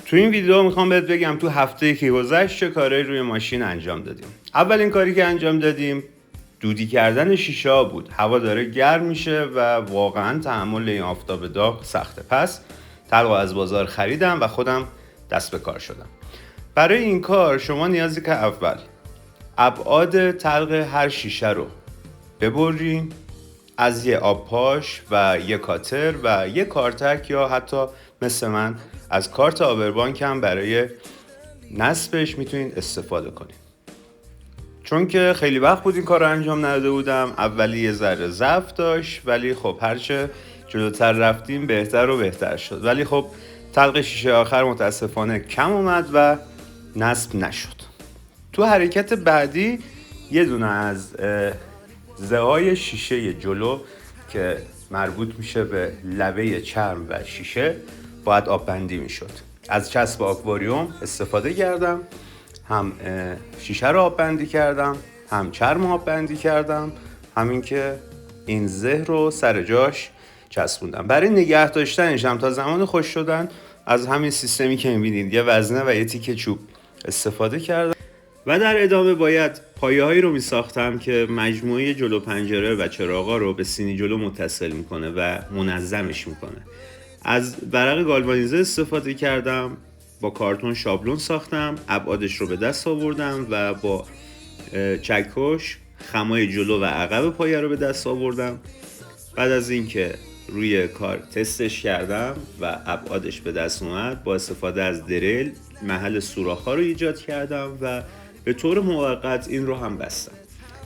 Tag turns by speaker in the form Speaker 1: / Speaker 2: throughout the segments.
Speaker 1: تو این ویدیو میخوام بهت بگم تو هفته‌ای که گذشت چه کارهایی روی ماشین انجام دادیم. اولین کاری که انجام دادیم دودی کردن شیشه ها بود. هوا داره گرم میشه و واقعا تحمل این آفتاب داغ سخته. پس تلق از بازار خریدم و خودم دست به کار شدم. برای این کار شما نیازی که اول ابعاد تلق هر شیشه رو ببریم، از یه آبپاش و یه کاتر و یه کارتک یا حتی مثل من از کارت آبربانک هم برای نصبش میتونید استفاده کنید. چون که خیلی وقت بود این کار رو انجام نداده بودم، اولی یه ذره ضعف داشت ولی خب هرچه جلوتر رفتیم بهتر و بهتر شد. ولی خب تلق شیشه آخر متاسفانه کم اومد و نصب نشد. تو حرکت بعدی یه دونه از زهای شیشه جلو که مربوط میشه به لبه چرم و شیشه باید آب بندی میشد. از چسب آکواریوم استفاده کردم، هم شیشه رو آب بندی کردم، هم چرم آب بندی کردم، همین که این زه رو سر جاش چسبوندم. برای نگه داشتنش هم تا زمان خوش شدن از همین سیستمی که میبینید یه وزنه و یه تیکه چوب استفاده کردم. و در ادامه باید پایه‌هایی رو می‌ساختم که مجموعه جلو پنجره و چراغا رو به سینی جلو متصل میکنه و منظمش میکنه. از ورق گالوانیزه استفاده کردم، با کارتون شابلون ساختم، ابعادش رو به دست آوردم و با چکش خمای جلو و عقب پایه رو به دست آوردم. بعد از اینکه روی کار تستش کردم و ابعادش به دست اومد، با استفاده از دریل محل سوراخ‌ها رو ایجاد کردم و به طور موقت این رو هم بستم.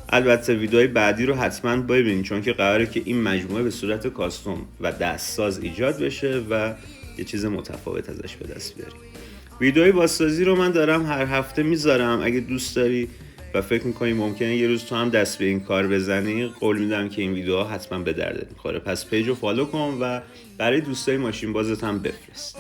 Speaker 1: البته ویدیوهای بعدی رو حتما ببینید چون که قراره که این مجموعه به صورت کاستوم و دستساز ایجاد بشه و یه چیز متفاوت ازش به دست بیاریم. ویدیوهای بازسازی رو من دارم هر هفته میذارم. اگه دوست داری و فکر میکنی ممکنه یه روز تو هم دست به این کار بزنی، قول میدم که این ویدیوها حتما به دردت میخوره. پس پیج رو فالو کن و برای دوستای ماشین بازت هم بفرست.